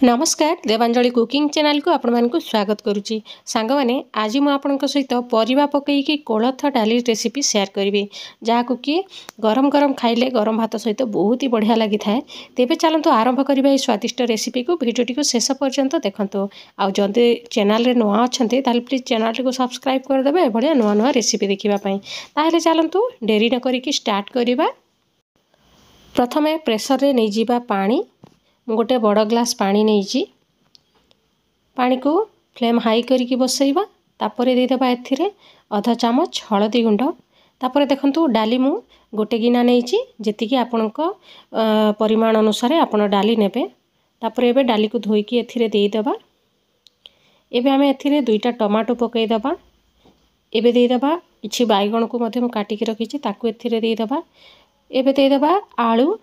नमस्कार Devanjali cooking channel को आपण मानक स्वागत करुच्ची सांग मैंने आज मुझे आपण सहित परिवा पकईकी कोलथ डाली रेसिपी शेयर करी जहाँ कि गरम गरम खाइले गरम भात सहित बहुत ही बढ़िया लगी थाए। तेबे चलतु आरंभ करबा स्वादिष्ट रेसिपी को भिडियोटी को शेष पर्यंत देखंतु। आ जदि चैनल रे नुआ अच्छे ताल प्लीज चैनल को सब्सक्राइब करदे बढ़िया नुआ नुआ रेसिपी देखापी। ताहले चलतु डेरी न करिकी स्टार्ट करवा। प्रथमे प्रेसर रे नहीं जीवा पानी गोटे बड़ ग्लास पानी नहीं पानी को फ्लेम हाई करके बसैबा। तापर देदेबा एथिरे आधा चामच हलदी गुंड। तापर देखंतु डाली मु गोटे गिना नहीं जी आपणक परिमाण अनुसार आपण डाली नेबे। तापर एबे डाली को धोईकी एथिरे देदेबा। एबे आमे एथिरे दुईटा टमाटो पकईदेबा। एबे देदेबा किछि बैगण को मध्य मु काटिकी रखिछि ताकू एथिरे देदेबा। एबे देदेबा आलू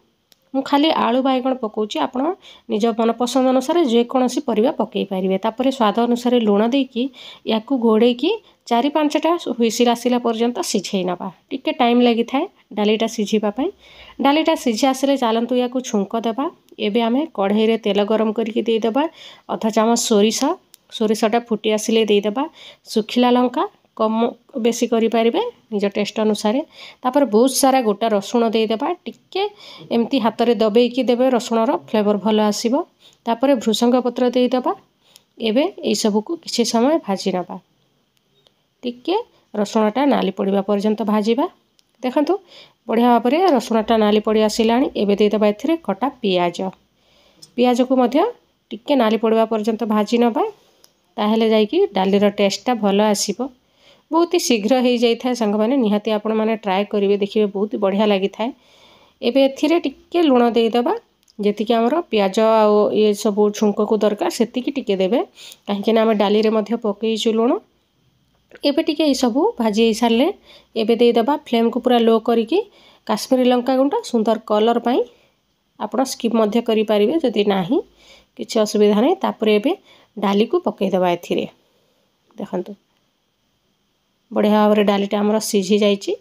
मु खाली आलू बैगण पकाउछि आपण निज मन पसंद अनुसार जेकोसी परिवा पकई पारिबे। तापर स्वाद अनुसार लुण देकी याकू घोड़ेकी 4-5टा हुइसिल आसिला पर्यंत सिझेई नबा। टिके टाइम लगी थाए डालीटा सिझिबा पई। डालीटा सिझी आसिले चलंतु याकू छुंक देबा। एबे आमे कढ़ाई रे तेल गरम करके दे देबा। आधा चामच सोरिषटा फुटी आसिले दे देबा। सुखिला लंका कम बेसी करि पारिबे निज टेस्ट अनुसार। तापर बहुत सारा गोटा रसुण दे देबा। टिके एमती हाथ रे दबेकी देबे रसुणर फ्लेवर भल आसीबो। तापर भृसंग पत्र दे देबा। एबे एई सब को किछि समय भाजी नबा। टिके रसुणटा नाली पड़िबा पर्यंत भाजीबा। देखंतु बढ़िया भाबरे रसुणटा नाली पड़ी आसिलानी। एबे दे देबा एथिरे कटा पियाज को मध्य टिके नाली पड़िबा पर्यंत भाजी नबा। ताहेले जाईकी डालीर टेस्टटा भल आसीबो। बहुत ही शीघ्र हो जाए सांग मैंने निहाती आपण मैंने ट्राए करेंगे देखिए बहुत ही बढ़िया लगी थाए। एबे एथिरे टिके लुण देदेबा जेतिकी आमर पियाज आ ये सब छुंक को दरकार सेतिकी टिके देबे कहीं आम डाली रे मध्य पकईचु लुण। एबे टिके ये सब भाजी सारे एबे देदेबा फ्लेम को पूरा लो करिकी काश्मीरी लंका गुंड सुंदर कलर पाई आपण स्किप मध्य करि पारिबे जदि नाही किछि असुविधा नहीं। तापर एबे डाली को पकई देबा एथिरे देखंतु बढ़िया भाव डालीटा आमर सिझी जाइए।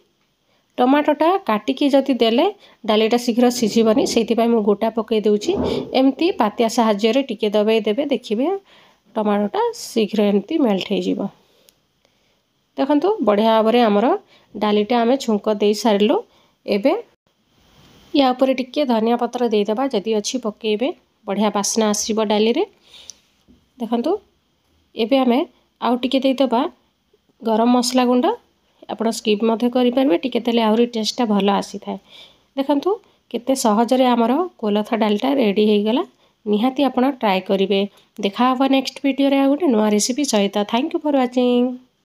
टमाटोटा काटिकी जदि देले डालीटा शीघ्र सिझिबनी से मु गोटा पकई देउछि। एमती पातिया साहाय्य टिके दबाई देबे देखिबे टमाटोटा शीघ्र एमती मेल्ट हो जिवो। देखंतु बढ़िया भाव आमर डालीटा आमे छुंक दे सारिलु। एबे या ऊपर टिके धनिया पत्र दे देबा जदि अछि पकेबे बढ़िया बास्ना आसीबो डाली रे। देखंतु एबे आमे आउ टिके दे देबा गरम मसला गुंड आपण स्किप मध्य करि पारबे टिके तेले आउरी टेस्टटा भल आसी थाए। देखंतु केते सहजरे आमर कोलथ डालटा रेडी हो गला। निहाती आपण ट्राए करिवे। देखा हबो नेक्स्ट वीडियो रे आ गोटे नुआ रेसिपी सहित। Thank you for watching.